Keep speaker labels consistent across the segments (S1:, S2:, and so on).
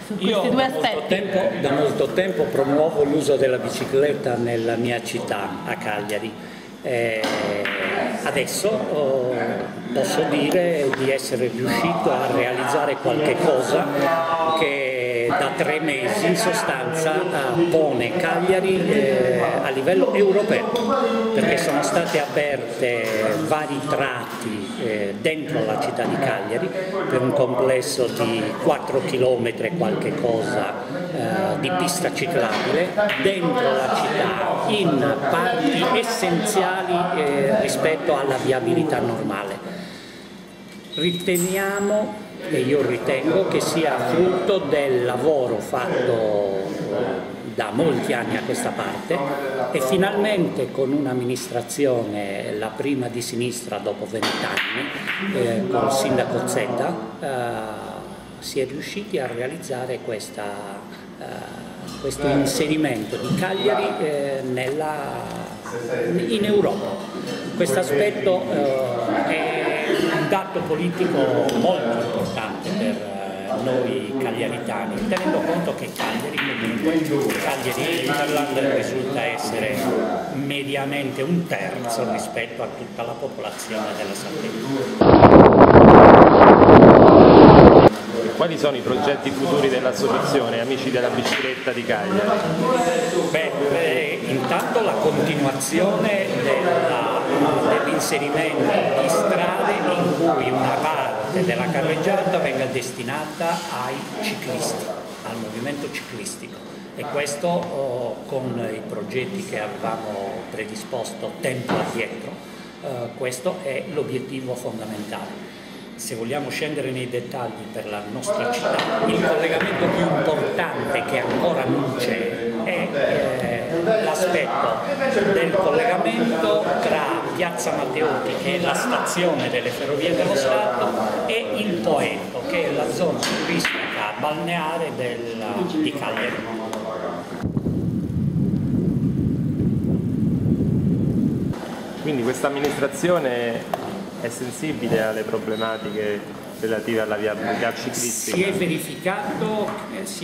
S1: su questi due aspetti?
S2: Da molto tempo promuovo l'uso della bicicletta nella mia città, a Cagliari. Adesso posso dire di essere riuscito a realizzare qualche cosa che da 3 mesi in sostanza pone Cagliari a livello europeo, perché sono state aperte vari tratti dentro la città di Cagliari per un complesso di 4 km e qualche cosa di pista ciclabile dentro la città in parti essenziali rispetto alla viabilità normale. Riteniamo, e io ritengo, che sia frutto del lavoro fatto da molti anni a questa parte e finalmente con un'amministrazione, la prima di sinistra dopo 20 anni, con il sindaco Zedda, si è riusciti a realizzare questo inserimento di Cagliari in Europa. Questo aspetto è un dato politico molto importante per noi cagliaritani, tenendo conto che Cagliari Interland risulta essere mediamente 1/3 rispetto a tutta la popolazione della Sardegna.
S3: Quali sono i progetti futuri dell'associazione Amici della Bicicletta di Cagliari?
S2: Intanto la continuazione dell'inserimento di strade in cui una parte della carreggiata venga destinata ai ciclisti, al movimento ciclistico, e questo con i progetti che avevamo predisposto tempo addietro, questo è l'obiettivo fondamentale. Se vogliamo scendere nei dettagli per la nostra città, il collegamento più importante che ancora non c'è è l'aspetto del collegamento tra Piazza Matteotti, che è la stazione delle Ferrovie dello Stato, e il Poetto, che è la zona turistica balneare di Cagliari.
S3: Quindi questa amministrazione è sensibile alle problematiche relative alla viabilità ciclistica?
S2: Si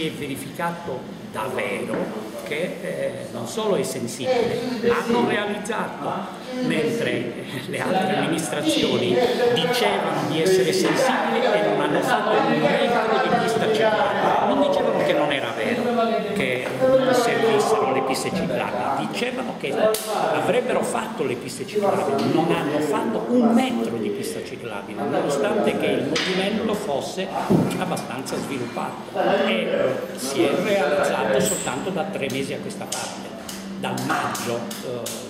S2: è verificato davvero che non solo è sensibile, hanno realizzato, mentre le altre amministrazioni dicevano di essere sensibili e non hanno fatto un metro di pista ciclabile. Non dicevano che non era vero, che non servissero le piste ciclabili, dicevano che avrebbero fatto le piste ciclabili, non hanno fatto un metro di pista ciclabile, nonostante che il movimento fosse abbastanza sviluppato, e si è realizzato soltanto da 3 mesi a questa parte. Dal maggio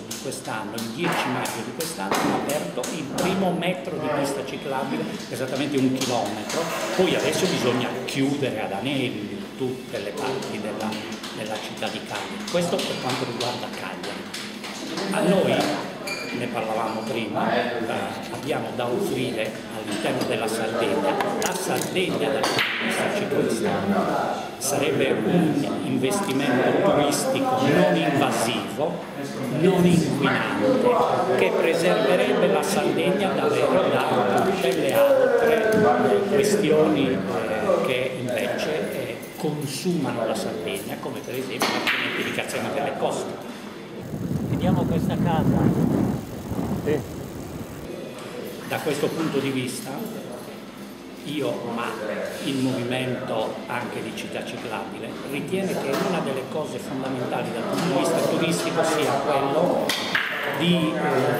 S2: di quest'anno, il 10 maggio di quest'anno, hanno aperto il primo metro di pista ciclabile, esattamente 1 chilometro. Poi adesso bisogna chiudere ad anelli tutte le parti della città di Cagliari. Questo per quanto riguarda Cagliari. A noi, ne parlavamo prima, abbiamo da offrire all'interno della Sardegna, la Sardegna dal punto di vista ciclistico sarebbe un investimento turistico non invasivo, non inquinante, che preserverebbe la Sardegna davvero da tutte le altre questioni che invece consumano la Sardegna, come per esempio la cementificazione delle coste. Vediamo questa casa. Da questo punto di vista io, ma il movimento anche di Città Ciclabile, ritiene che una delle cose fondamentali dal punto di vista turistico sia quello di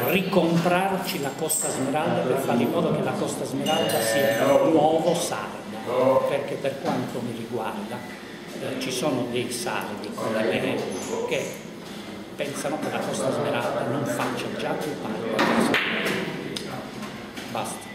S2: ricomprarci la Costa Smeralda, per fare in modo che la Costa Smeralda sia il nuovo Sarda, perché per quanto mi riguarda ci sono dei sardi come me che pensano che la Costa Smeralda non faccia già più parte. Basta.